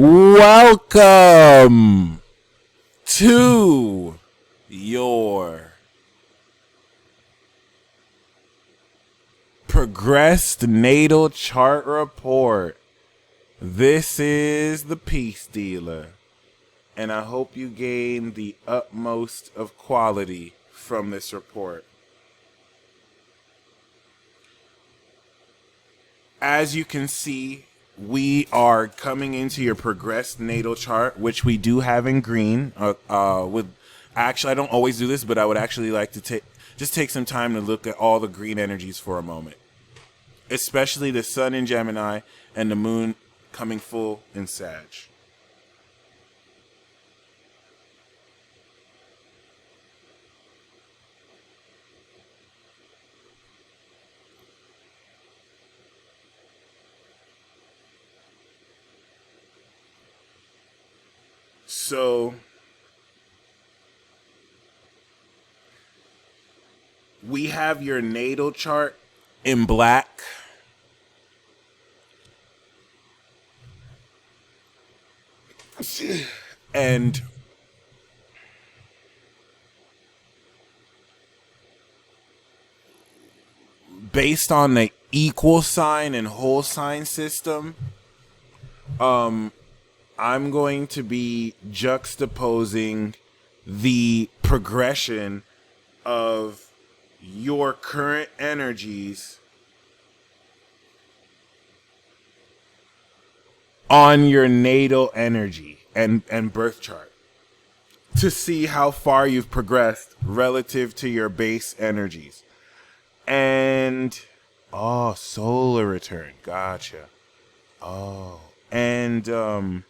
Welcome to your progressed natal chart report. This is the Peace Dealer, and I hope you gain the utmost of quality from this report. As you can see, we are coming into your progressed natal chart, which we do have in green. Actually, I don't always do this, but I would actually like to take some time to look at all the green energies for a moment, especially the sun in Gemini and the moon coming full in Sag. So we have your natal chart in black. And based on the equal sign and whole sign system, I'm going to be juxtaposing the progression of your current energies on your natal energy and birth chart to see how far you've progressed relative to your base energies. And solar return. Gotcha. And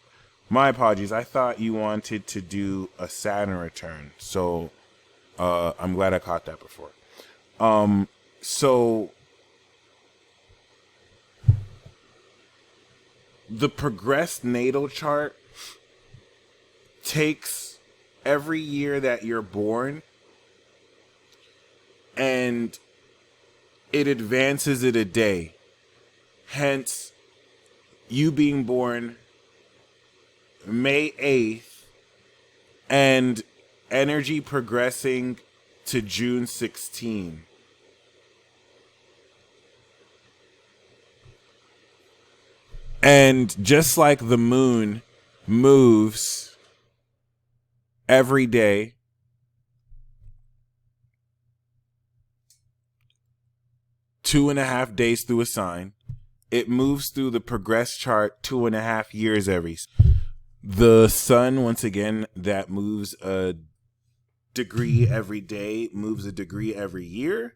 my apologies. I thought you wanted to do a Saturn return. So I'm glad I caught that before. So the progressed natal chart takes every year that you're born and it advances it a day. Hence, you being born May 8th and energy progressing to June 16th. And just like the moon moves every day, two and a half days through a sign, it moves through the progress chart 2.5 years every. The sun, once again, that moves a degree every day, moves a degree every year,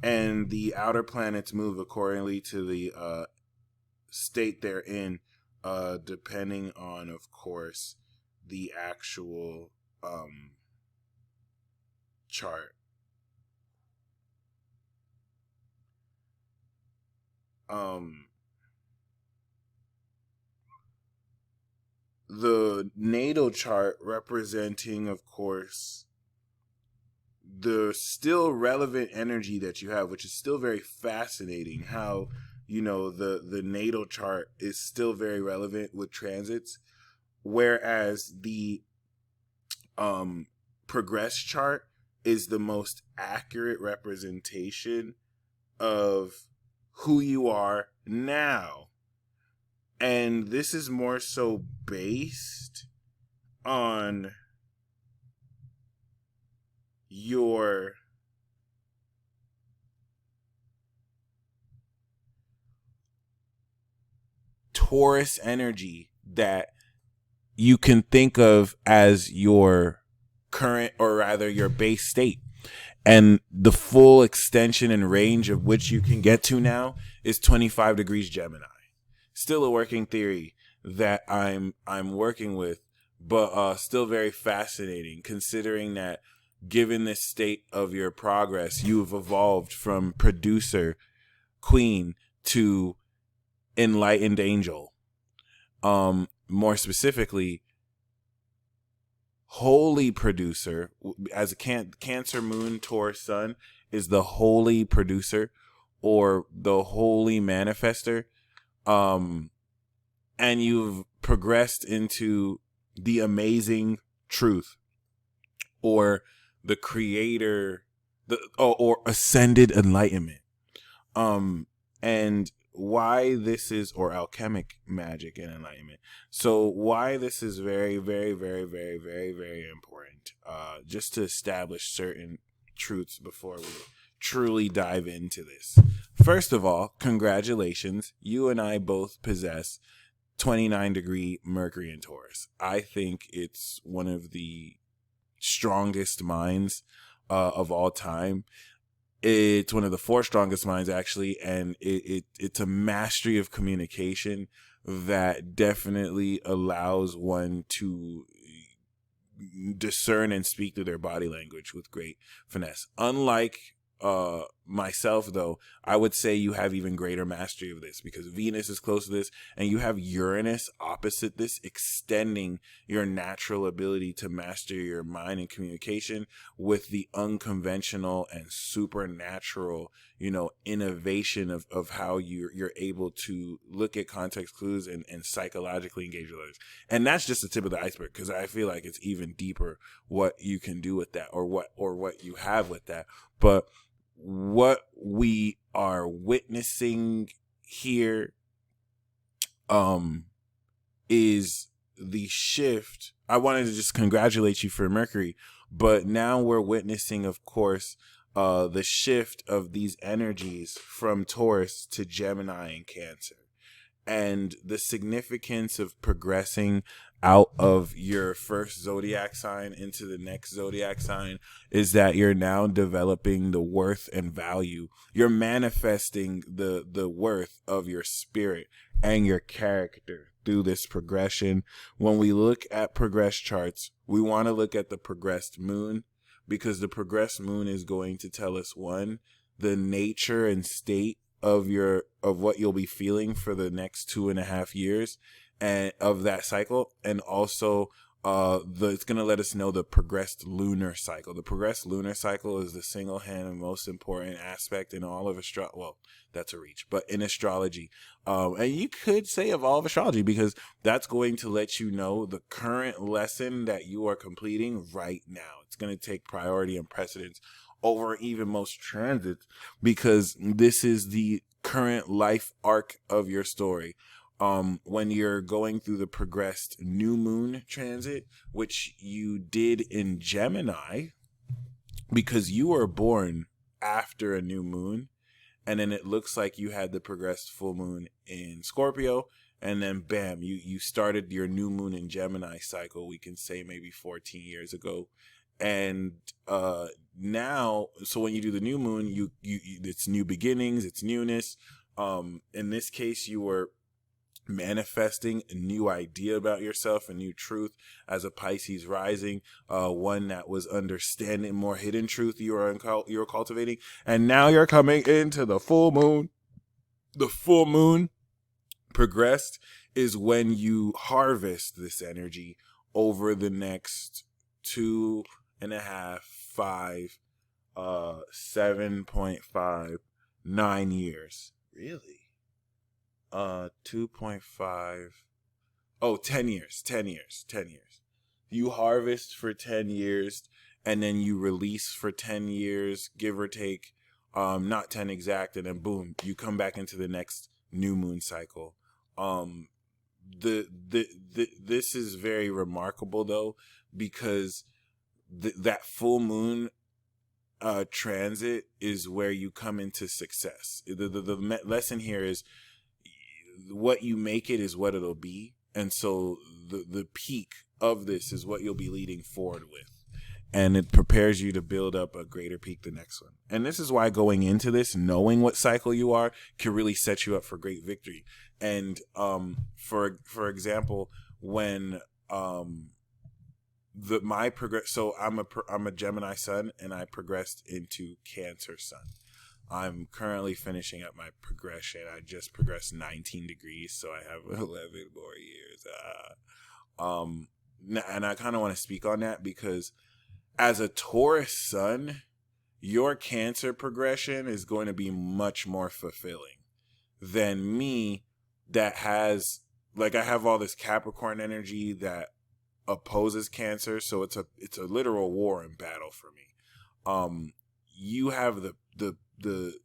and the outer planets move accordingly to the state they're in, depending on, of course, the actual chart. The natal chart representing, of course, the still relevant energy that you have, which is still very fascinating how, the natal chart is still very relevant with transits, whereas the progress chart is the most accurate representation of who you are now. And this is more so based on your Taurus energy that you can think of as your current, or rather your base state. And the full extension and range of which you can get to now is 25 degrees Gemini. Still a working theory that I'm working with, but still very fascinating, considering that given this state of your progress, you've evolved from producer queen to enlightened angel. More specifically, holy producer, as a Cancer moon, Taurus sun, is the holy producer or the holy manifester. and you've progressed into the amazing truth, or the creator, or ascended enlightenment. And why this is, or alchemic magic and enlightenment. So why this is very, very, very, very, very, very important, just to establish certain truths before we truly dive into this. First of all, congratulations. You and I both possess 29-degree Mercury in Taurus. I think it's one of the strongest minds of all time. It's one of the 4 strongest minds, actually, and it's a mastery of communication that definitely allows one to discern and speak through their body language with great finesse. Unlike myself, though, I would say you have even greater mastery of this, because Venus is close to this, and you have Uranus opposite this, extending your natural ability to master your mind and communication with the unconventional and supernatural, innovation of how you're able to look at context clues and psychologically engage with others. And that's just the tip of the iceberg, because I feel like it's even deeper what you can do with that, or what you have with that. But what we are witnessing here is the shift. I wanted to just congratulate you for Mercury, but now we're witnessing, of course, the shift of these energies from Taurus to Gemini and Cancer, and the significance of progressing out of your first zodiac sign into the next zodiac sign is that you're now developing the worth and value. You're manifesting the worth of your spirit and your character through this progression. When we look at progressed charts, we want to look at the progressed moon, because the progressed moon is going to tell us, one, the nature and state of what you'll be feeling for the next 2.5 years and of that cycle, and also it's going to let us know the progressed lunar cycle. The progressed lunar cycle is the single-handed most important aspect in all of astrology. Well, that's a reach, but in astrology, and you could say of all of astrology, because that's going to let you know the current lesson that you are completing right now. It's going to take priority and precedence over even most transits, because this is the current life arc of your story. When you're going through the progressed new moon transit, which you did in Gemini, because you were born after a new moon, and then it looks like you had the progressed full moon in Scorpio, and then bam, you started your new moon in Gemini cycle, we can say maybe 14 years ago. And now, so when you do the new moon, you it's new beginnings, it's newness. In this case, you were manifesting a new idea about yourself, a new truth as a Pisces rising, one that was understanding more hidden truth you were cultivating. And now you're coming into the full moon. The full moon progressed is when you harvest this energy over the next 2.5, 5, 7.5, 9 years. Really? 2.5. Oh, 10 years. You harvest for 10 years, and then you release for 10 years, give or take, not 10 exact, and then boom, you come back into the next new moon cycle. This is very remarkable, though, because that full moon transit is where you come into success. The lesson here is, what you make it is what it'll be. And so the peak of this is what you'll be leading forward with. And it prepares you to build up a greater peak the next one. And this is why going into this, knowing what cycle you are, can really set you up for great victory. And for example, when so I'm a Gemini sun, and I progressed into Cancer sun. I'm currently finishing up my progression. I just progressed 19 degrees, so I have 11 more years. And I kind of want to speak on that, because as a Taurus sun, your Cancer progression is going to be much more fulfilling than me, that has like I have all this Capricorn energy that opposes Cancer, so it's a literal war and battle for me. You have the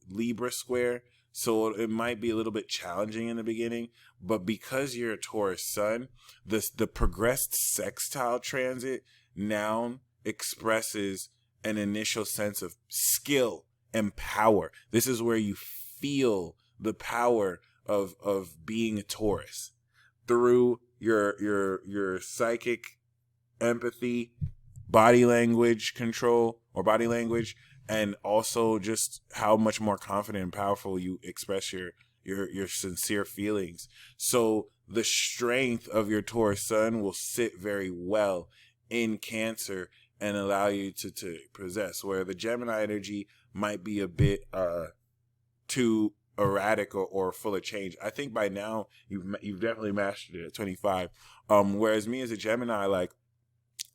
Libra square, so it might be a little bit challenging in the beginning, but because you're a Taurus sun, the progressed sextile transit now expresses an initial sense of skill and power. This is where you feel the power of being a Taurus through your psychic empathy, body language control or body language, and also just how much more confident and powerful you express your sincere feelings. So the strength of your Taurus sun will sit very well in Cancer and allow you to possess, where the Gemini energy might be a bit too erratic or full of change. I think by now you've definitely mastered it at 25. Whereas me as a Gemini, like,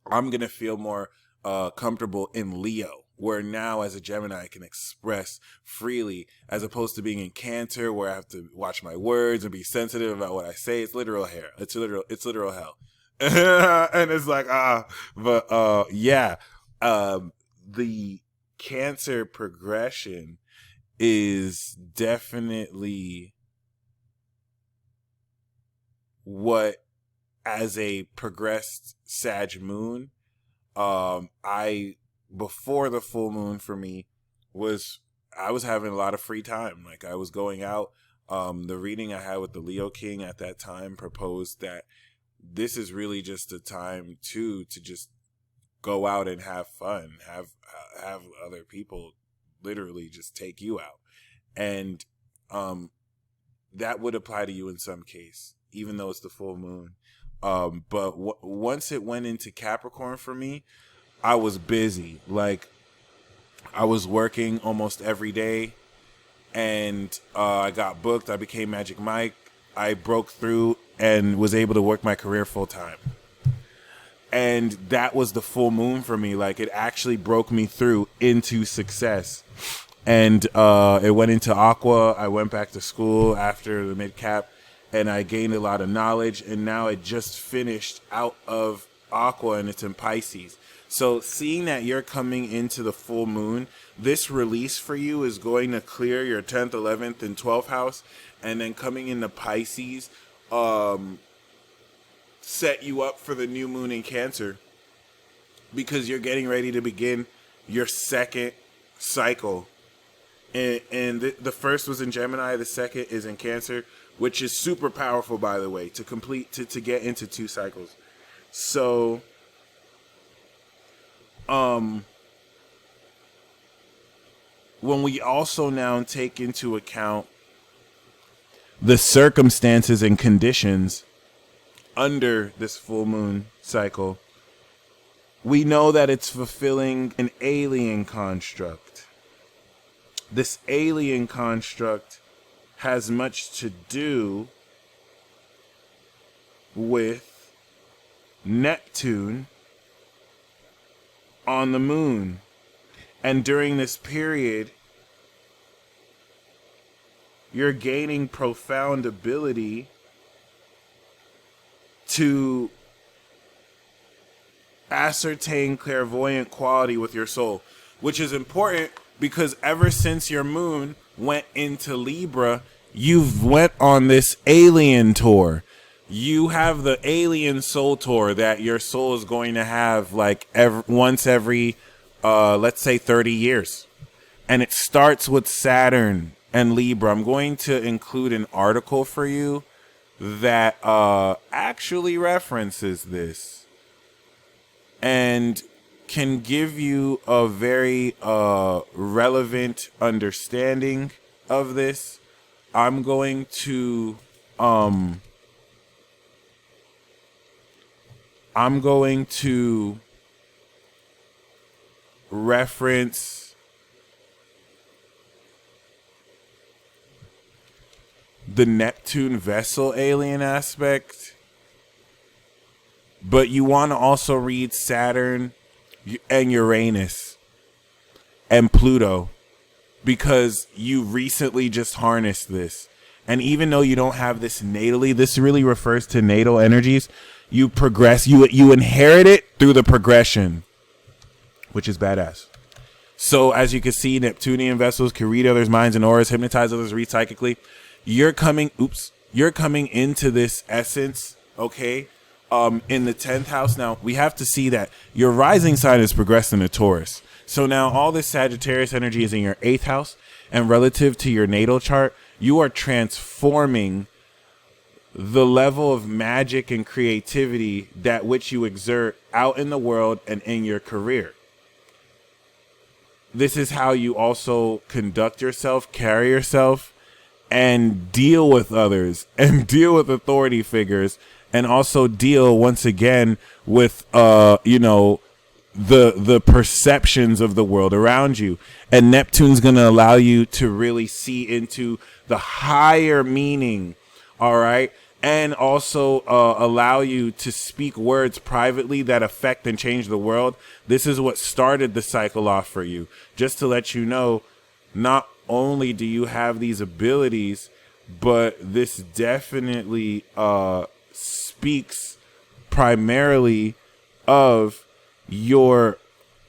I'm gonna feel more comfortable in Leo, where now as a Gemini I can express freely, as opposed to being in Cancer where I have to watch my words and be sensitive about what I say. It's literal hair. It's literal hell. And it's like, yeah. The Cancer progression is definitely what, as a progressed Sag moon, before the full moon for me I was having a lot of free time. Like, I was going out. The reading I had with the Leo King at that time proposed that this is really just a time to just go out and have fun, have other people literally just take you out. And that would apply to you in some case, even though it's the full moon. But once it went into Capricorn for me, I was busy. Like, I was working almost every day, and I got booked. I became Magic Mike. I broke through and was able to work my career full time. And that was the full moon for me. Like, it actually broke me through into success. And it went into Aqua. I went back to school after the mid-cap, and I gained a lot of knowledge. And now it just finished out of Aqua, and it's in Pisces. So seeing that you're coming into the full moon, this release for you is going to clear your 10th, 11th, and 12th house. And then coming into Pisces, set you up for the new moon in Cancer, because you're getting ready to begin your second cycle. And the first was in Gemini, the second is in Cancer, which is super powerful, by the way, to get into 2 cycles. So, when we also now take into account the circumstances and conditions under this full moon cycle, we know that it's fulfilling an alien construct. This alien construct has much to do with Neptune on the moon. And during this period, you're gaining profound ability to ascertain clairvoyant quality with your soul, which is important because ever since your moon went into Libra, you've went on this alien tour. You have the alien soul tour that your soul is going to have like once every, let's say 30 years. And it starts with Saturn and Libra. I'm going to include an article for you that actually references this and can give you a very relevant understanding of this. I'm going to reference the Neptune vessel alien aspect, but you want to also read Saturn and Uranus and Pluto, because you recently just harnessed this. And even though you don't have this natally, this really refers to natal energies. You progress, you inherit it through the progression, which is badass. So as you can see, Neptunian vessels can read others' minds and auras, hypnotize others, read psychically. You're coming into this essence, okay, in the 10th house. Now, we have to see that your rising sign is progressed into Taurus. So now all this Sagittarius energy is in your 8th house, and relative to your natal chart, you are transforming the level of magic and creativity that which you exert out in the world and in your career. This is how you also conduct yourself, carry yourself, and deal with others, and deal with authority figures, and also deal once again with the perceptions of the world around you. And Neptune's going to allow you to really see into the higher meaning, all right? And also allow you to speak words privately that affect and change the world. This is what started the cycle off for you. Just to let you know, not only do you have these abilities, but this definitely speaks primarily of your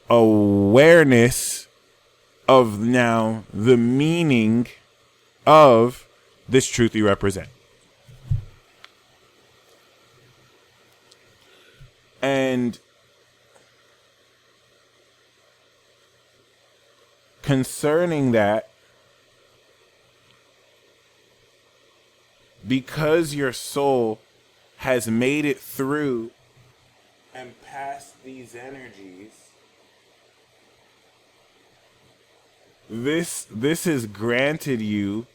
awareness of now the meaning of this truth you represent. And concerning that, because your soul has made it through and past these energies, this has granted you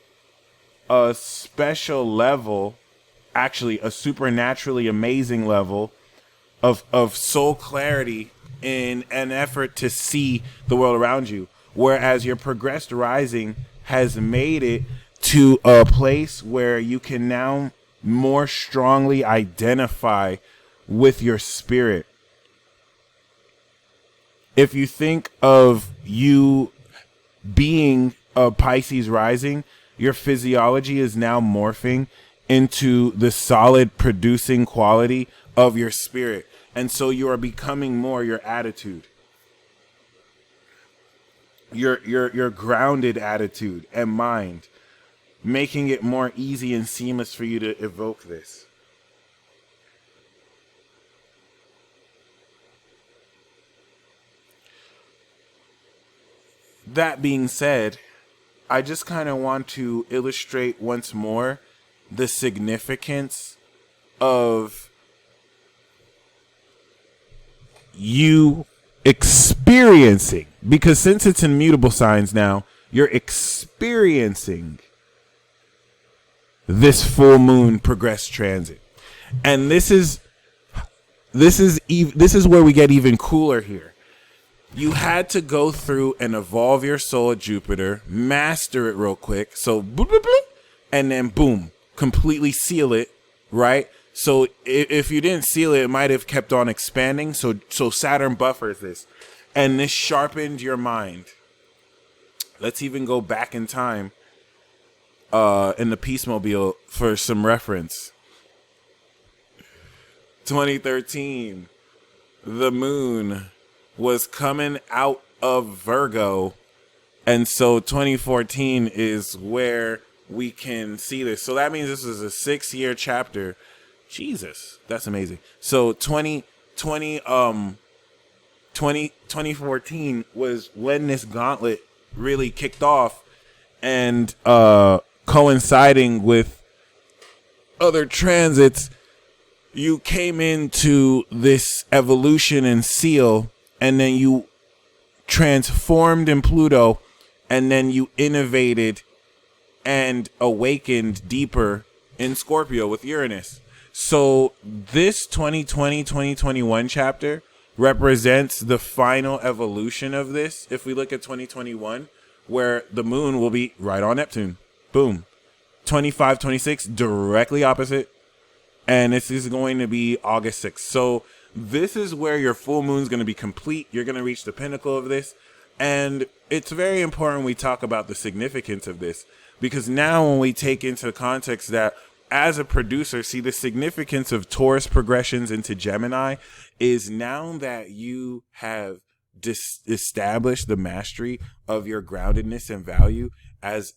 a special level, actually a supernaturally amazing level of soul clarity in an effort to see the world around you. Whereas your progressed rising has made it to a place where you can now more strongly identify with your spirit. If you think of you being a Pisces rising, your physiology is now morphing into the solid producing quality of your spirit. And so you are becoming more your attitude, your grounded attitude and mind, making it more easy and seamless for you to evoke this. That being said, I just kind of want to illustrate once more the significance of you experiencing, because since it's in mutable signs now, you're experiencing this full moon progress transit. And this is where we get even cooler here. You had to go through and evolve your soul at Jupiter, master it real quick, so boop, boop, boop, and then boom, completely seal it, right? So if you didn't seal it, it might have kept on expanding. So Saturn buffers this, and this sharpened your mind. Let's even go back in time in the Peacemobile for some reference. 2013, the moon was coming out of Virgo, and so 2014 is where we can see this. So that means this is a 6-year chapter. Jesus, that's amazing. So 2014 was when this gauntlet really kicked off, and coinciding with other transits, you came into this evolution and seal, and then you transformed in Pluto, and then you innovated and awakened deeper in Scorpio with Uranus. So this 2020-2021 chapter represents the final evolution of this. If we look at 2021, where the moon will be right on Neptune. Boom. 25-26, directly opposite. And this is going to be August 6th. So this is where your full moon is going to be complete. You're going to reach the pinnacle of this. And it's very important we talk about the significance of this, Because now when we take into context that as a producer, see the significance of Taurus progressions into Gemini is now that you have established the mastery of your groundedness and value as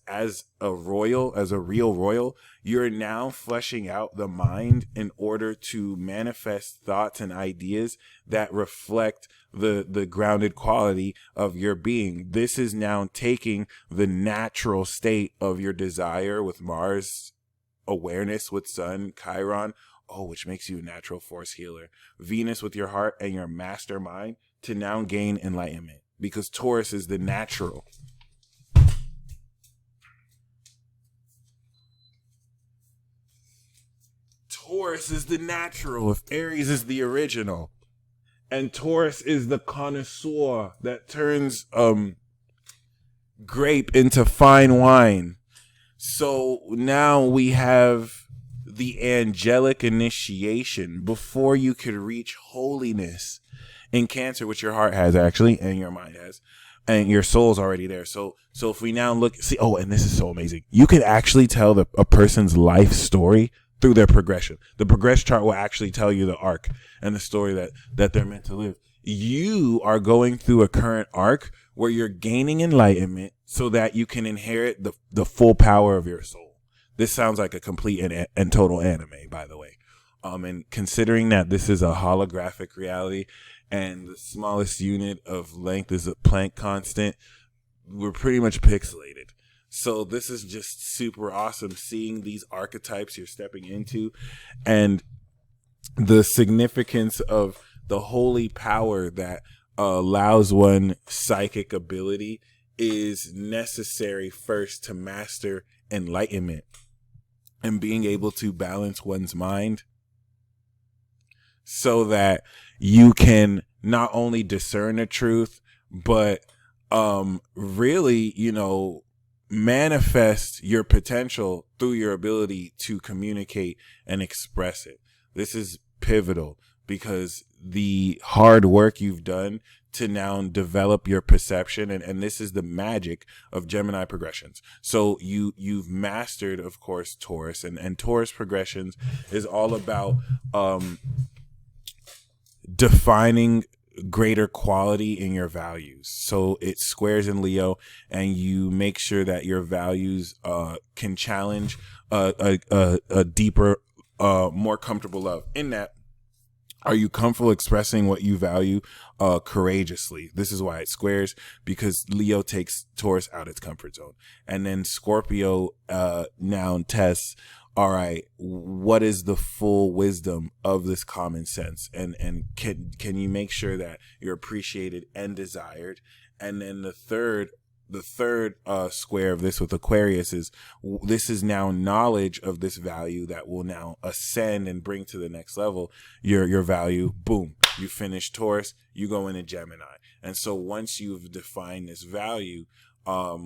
a royal, as a real royal, you're now fleshing out the mind in order to manifest thoughts and ideas that reflect the grounded quality of your being. This is now taking the natural state of your desire with Mars awareness, with Sun, Chiron, which makes you a natural force healer, Venus with your heart and your mastermind, to now gain enlightenment, because Taurus is the natural. Taurus is the natural if Aries is the original. And Taurus is the connoisseur that turns grape into fine wine. So now we have the angelic initiation before you could reach holiness in Cancer, which your heart has actually, and your mind has, and your soul's already there. So if we now look, see, and this is so amazing. You can actually tell a person's life story through their progression. The progression chart will actually tell you the arc and the story that they're meant to live. You are going through a current arc where you're gaining enlightenment so that you can inherit the full power of your soul. This sounds like a complete and total anime, by the way. And considering that this is a holographic reality and the smallest unit of length is a Planck constant, we're pretty much pixelated. So this is just super awesome, seeing these archetypes you're stepping into and the significance of the holy power that allows one psychic ability is necessary first to master enlightenment and being able to balance one's mind so that you can not only discern the truth, but really, manifest your potential through your ability to communicate and express it. This is pivotal because the hard work you've done to now develop your perception, and this is the magic of Gemini progressions. So you've mastered, of course, Taurus, and Taurus progressions is all about defining greater quality in your values. So it squares in Leo, and you make sure that your values can challenge a deeper, more comfortable love. In that, are you comfortable expressing what you value courageously? This is why it squares, because Leo takes Taurus out its comfort zone. And then Scorpio now tests, all right, what is the full wisdom of this common sense? And can you make sure that you're appreciated and desired? And then the third square of this with Aquarius is, this is now knowledge of this value that will now ascend and bring to the next level your value. Boom, you finish Taurus, you go into Gemini. And so once you've defined this value,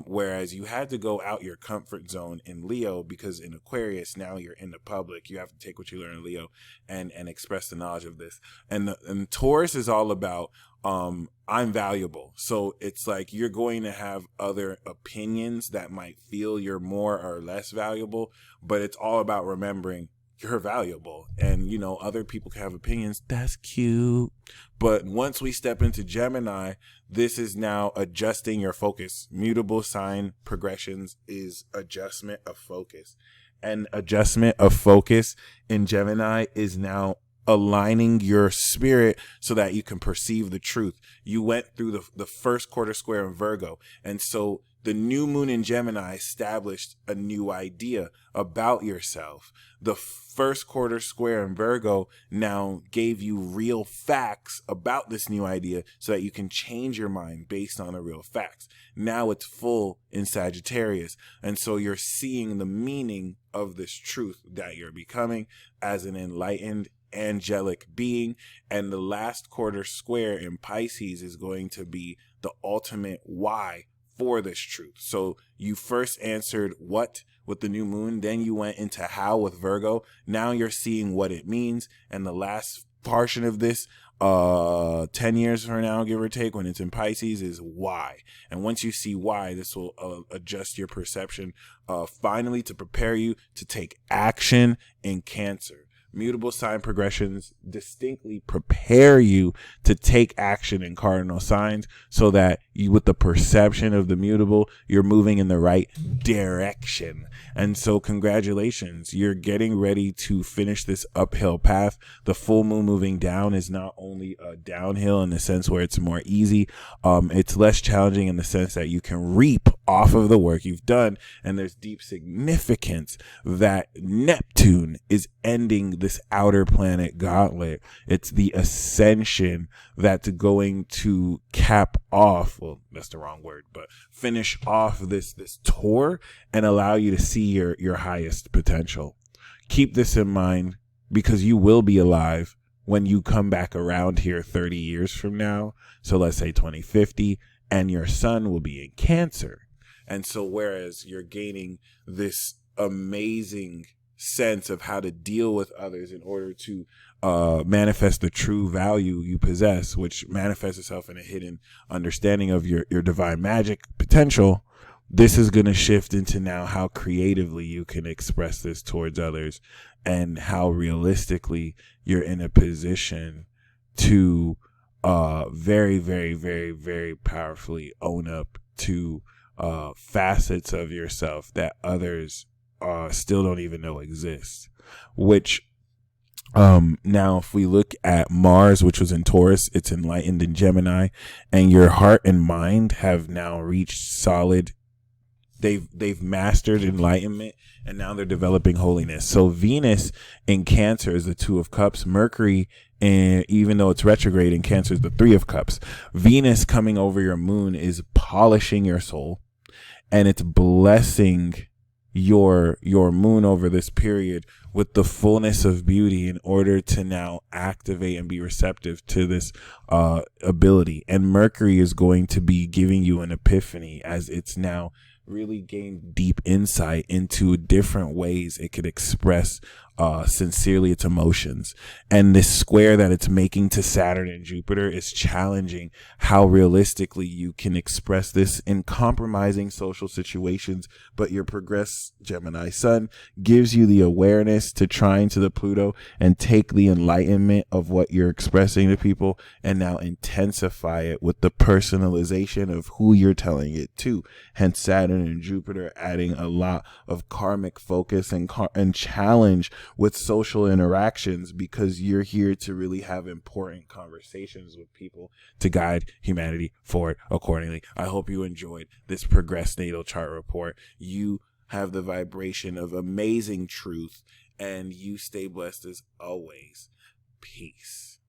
whereas you had to go out your comfort zone in Leo, because in Aquarius now you're in the public, you have to take what you learn in Leo and express the knowledge of this. And Taurus is all about I'm valuable. So it's like you're going to have other opinions that might feel you're more or less valuable, but it's all about remembering you're valuable. And other people can have opinions. That's cute. But once we step into Gemini, this is now adjusting your focus. Mutable sign progressions is adjustment of focus. And adjustment of focus in Gemini is now aligning your spirit so that you can perceive the truth. You went through the first quarter square in Virgo. And so the new moon in Gemini established a new idea about yourself. The first quarter square in Virgo now gave you real facts about this new idea so that you can change your mind based on the real facts. Now it's full in Sagittarius. And so you're seeing the meaning of this truth that you're becoming as an enlightened angelic being. And the last quarter square in Pisces is going to be the ultimate why for this truth. So you first answered what with the new moon, then you went into how with Virgo. Now you're seeing what it means. And the last portion of this 10 years from now, give or take, when it's in Pisces, is why. And once you see why, this will adjust your perception finally to prepare you to take action in Cancer. Mutable sign progressions distinctly prepare you to take action in cardinal signs, so that you, with the perception of the mutable, you're moving in the right direction. And so congratulations, you're getting ready to finish this uphill path. The full moon moving down is not only downhill in the sense where it's more easy, it's less challenging in the sense that you can reap off of the work you've done. And there's deep significance that Neptune is ending this outer planet gauntlet. It's the ascension that's going to cap off, well, that's the wrong word, but finish off this tour and allow you to see your highest potential. Keep this in mind, because you will be alive when you come back around here 30 years from now. So let's say 2050, and your sun will be in Cancer. And so whereas you're gaining this amazing sense of how to deal with others in order to manifest the true value you possess, which manifests itself in a hidden understanding of your divine magic potential, this is going to shift into now how creatively you can express this towards others, and how realistically you're in a position to very, very, very, very powerfully own up to facets of yourself that others still don't even know exist. Which now if we look at Mars, which was in Taurus, it's enlightened in Gemini, and your heart and mind have now reached solid, they've mastered enlightenment, and now they're developing holiness. So Venus in Cancer is the 2 of Cups. Mercury, and even though it's retrograde in Cancer, is the 3 of Cups. Venus coming over your moon is polishing your soul, and it's blessing your moon over this period with the fullness of beauty in order to now activate and be receptive to this ability. And Mercury is going to be giving you an epiphany as it's now really gained deep insight into different ways it could express sincerely its emotions. And this square that it's making to Saturn and Jupiter is challenging how realistically you can express this in compromising social situations. But your progressed Gemini sun gives you the awareness to try into the Pluto and take the enlightenment of what you're expressing to people and now intensify it with the personalization of who you're telling it to. Hence Saturn and Jupiter adding a lot of karmic focus and challenge with social interactions, because you're here to really have important conversations with people to guide humanity forward accordingly. I hope you enjoyed this progressed natal chart report. You have the vibration of amazing truth, and you stay blessed as always. Peace.